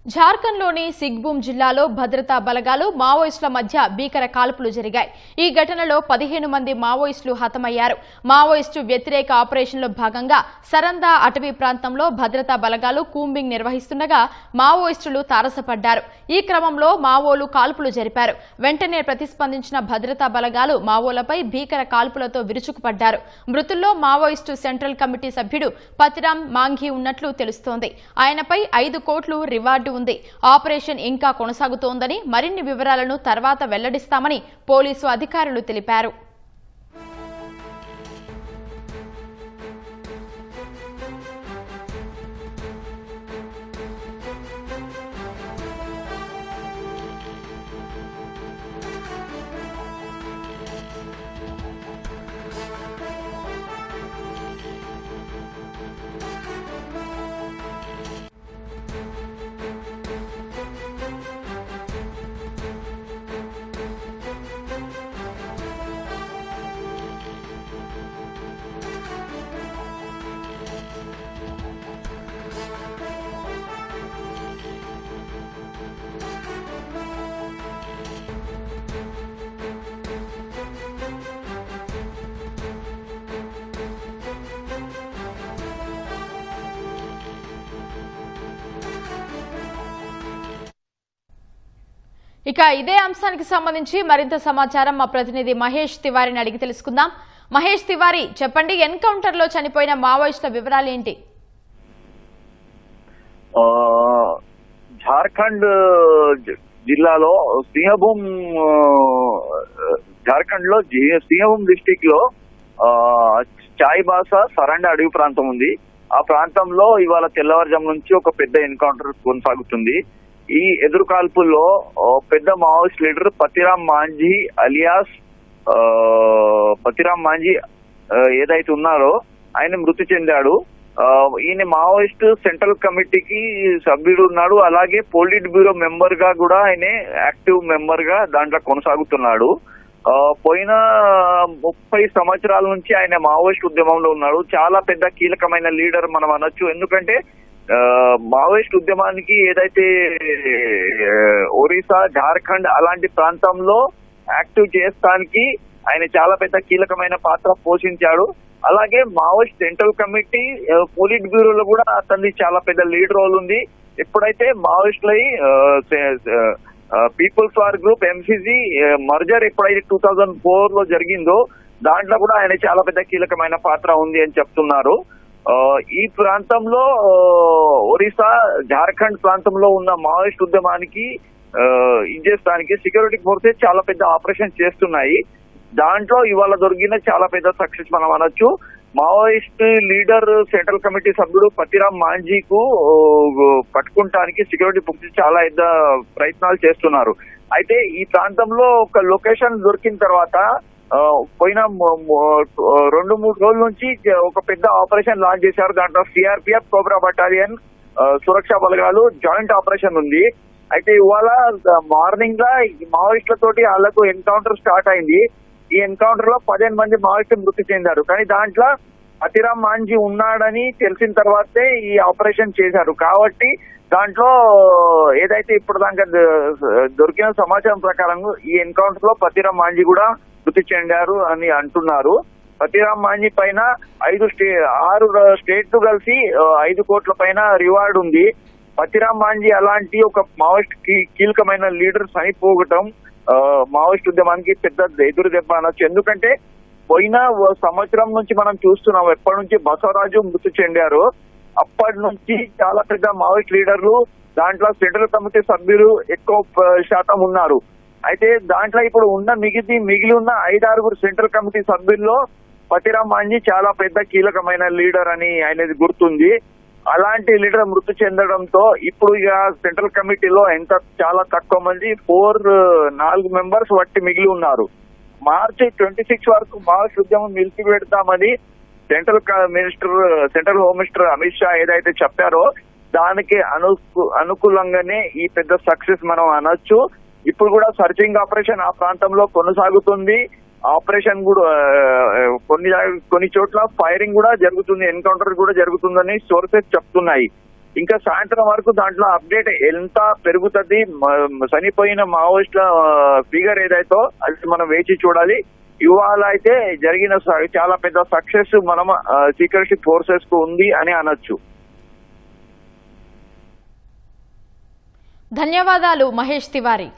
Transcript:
జార్ఖండ్లోని సిగ్బూమ్ జిల్లాలో భద్రతా బలగాలు మావోయిస్టుల మధ్య భీకర కాల్పులు జరిగాయి. ఈ ఘటనలో 15 మంది మావోయిస్టులు హతమయ్యారు. మావోయిస్టు వ్యతిరేక ఆపరేషన్లో భాగంగా సరందా అటవీ ప్రాంతంలో భద్రతా బలగాలు కూంబింగ్ నిర్వహిస్తుండగా మావోయిస్టులు తారసపడ్డారు. ఈ క్రమంలో మావోలు కాల్పులు జరిపారు. వెంటనే ప్రతిస్పందించిన భద్రతా బలగాలు మావోలపై భీకర కాల్పులతో విరుచుకుపడ్డారు. మృతుల్లో మావోయిస్టు సెంట్రల్ కమిటీ సభ్యుడు పతిరామ్ మాంఘీ ఉన్నట్లు తెలుస్తోంది. ఆయనపై 5 కోట్లు రివార్డు ఉంది. ఆపరేషన్ ఇంకా కొనసాగుతోందని, మరిన్ని వివరాలను తర్వాత వెల్లడిస్తామని పోలీసు అధికారులు తెలిపారు. ఇక ఇదే అంశానికి సంబంధించి మరింత సమాచారం మా ప్రతినిధి మహేష్ తివారీని అడిగి తెలుసుకుందాం. మహేష్ తివారీ, చెప్పండి, ఎన్కౌంటర్ లో చనిపోయిన మావోయిస్టుల వివరాలు ఏంటి? జార్ఖండ్ జిల్లాలో సింహభూమ్, జార్ఖండ్ లో సింహభూమ్ డిస్టిక్ లో చాయిబాసా సరండా అడవి ప్రాంతం ఉంది. ఆ ప్రాంతంలో ఇవాళ తెల్లవారుజాము నుంచి ఒక పెద్ద ఎన్కౌంటర్ కొనసాగుతుంది. ఈ ఎదురు కాల్పుల్లో పెద్ద Maoist leader Patiram Manjhi alias Patiram Manjhi ఏదైతే ఉన్నారో ఆయన మృతి చెందాడు. ఈయన మావోయిస్ట్ సెంట్రల్ కమిటీకి సభ్యుడు ఉన్నాడు. అలాగే పోలిట్ బ్యూరో మెంబర్ గా కూడా ఆయన యాక్టివ్ మెంబర్ గా దాంట్లో కొనసాగుతున్నాడు. పోయిన 30 సంవత్సరాల నుంచి ఆయన మావోయిస్ట్ ఉద్యమంలో ఉన్నాడు. చాలా పెద్ద కీలకమైన లీడర్ మనం అనొచ్చు. ఎందుకంటే మావోయిస్ట్ ఉద్యమానికి ఏదైతే ఒరిస్సా, జార్ఖండ్ అలాంటి ప్రాంతంలో యాక్టివ్ చేయడానికి ఆయన చాలా పెద్ద కీలకమైన పాత్ర పోషించాడు. అలాగే మావోయిస్ట్ సెంట్రల్ కమిటీ, పోలిట్ బ్యూరోలో కూడా అతన్ని చాలా పెద్ద లీడ్ రోల్ ఉంది. ఎప్పుడైతే మావోయిస్టులై people's war group MCG merger ఎప్పుడైతే 2004 లో జరిగిందో దాంట్లో కూడా ఆయన చాలా పెద్ద కీలకమైన పాత్ర ఉంది అని చెప్తున్నారు. ఈ ప్రాంతంలో ఒరిస్సా, జార్ఖండ్ ప్రాంతంలో ఉన్న మావోయిస్ట్ ఉద్యమానికి ఇచ్చేస్తానికి సెక్యూరిటీ ఫోర్సెస్ చాలా పెద్ద ఆపరేషన్ చేస్తున్నాయి. దాంట్లో ఇవాళ దొరికిన చాలా పెద్ద సక్సెస్ మనం అనొచ్చు. మావోయిస్ట్ లీడర్ సెంట్రల్ కమిటీ సభ్యుడు పతిరామ్ మాంఝీకు పట్టుకుంటానికి సెక్యూరిటీ ఫోర్సెస్ చాలా పెద్ద ప్రయత్నాలు చేస్తున్నారు. అయితే ఈ ప్రాంతంలో ఒక లొకేషన్ దొరికిన తర్వాత పోయిన 2-3 రోజుల నుంచి ఒక పెద్ద ఆపరేషన్ లాంచ్ చేశారు. దాంట్లో సిఆర్పిఎఫ్, కోబ్రా బటాలియన్, సురక్షా బలగాలు జాయింట్ ఆపరేషన్ ఉంది. అయితే ఇవాళ మార్నింగ్ గా మావోయిస్టులతోటి వాళ్లకు ఎన్కౌంటర్ స్టార్ట్ అయింది. ఈ ఎన్కౌంటర్ లో 15 మంది మావోయిస్టులు మృతి చెందారు. కానీ దాంట్లో పతిరామ్ మాంఝీ ఉన్నాడని తెలిసిన తర్వాతే ఈ ఆపరేషన్ చేశారు. కాబట్టి దాంట్లో ఏదైతే ఇప్పుడు దాకా దొరికిన సమాచారం ప్రకారం ఈ ఎన్కౌంటర్ లో పతిరామ్ మాంఝీ కూడా మృతి చెందారు అని అంటున్నారు. పతిరామ్ మాంఝీ పైన 6 స్టేట్లు కలిసి 5 కోట్ల పైన రివార్డ్ ఉంది. పతిరామ్ మాంఝీ అలాంటి ఒక మావోయిస్ట్ కీలకమైన లీడర్ చనిపోవటం మావోయిస్ట్ ఉద్యమానికి పెద్ద ఎదురు దెబ్బ అనొచ్చు. ఎందుకంటే పోయిన సంవత్సరం నుంచి మనం చూస్తున్నాం, ఎప్పటి నుంచి బసవరాజు మృతి చెందారు అప్పటి నుంచి చాలా పెద్ద మావోయిస్ట్ లీడర్లు, దాంట్లో సెంట్రల్ కమిటీ సభ్యులు ఎక్కువ శాతం ఉన్నారు. అయితే దాంట్లో ఇప్పుడు మిగిలి ఉన్న 5-6 సెంట్రల్ కమిటీ సభ్యుల్లో పతిరామ్ మాంఝీ చాలా పెద్ద కీలకమైన లీడర్ అని ఆయనది గుర్తుంది. అలాంటి లీడర్ మృతి చెందడంతో ఇప్పుడు ఇక సెంట్రల్ కమిటీలో చాలా తక్కువ మంది 4 మెంబర్స్ వట్టి మిగిలి ఉన్నారు. మార్చి 26 వరకు మావోయిస్ట్ ఉద్యమం నిలిపిపెడతామని central home minister Amit Shah ఏదైతే చెప్పారో దానికి అనుకూలంగానే ఈ పెద్ద సక్సెస్ మనం అనొచ్చు. ఇప్పుడు కూడా సర్చింగ్ ఆపరేషన్ ఆ ప్రాంతంలో కొనసాగుతుంది. ఆపరేషన్ కూడా కొన్ని చోట్ల ఫైరింగ్ కూడా జరుగుతుంది, ఎన్కౌంటర్ కూడా జరుగుతుందని సోర్సెస్ చెప్తున్నాయి. ఇంకా సాయంత్రం వరకు దాంట్లో అప్డేట్ ఎంత పెరుగుతుంది, చనిపోయిన మావోయిస్టుల ఫిగర్ ఏదైతే అది మనం వేచి చూడాలి. ఇవాళ అయితే జరిగిన చాలా పెద్ద సక్సెస్ మనం సీక్రెట్ ఫోర్సెస్ కు ఉంది అని అనొచ్చు. ధన్యవాదాలు మహేష్ తివారీ.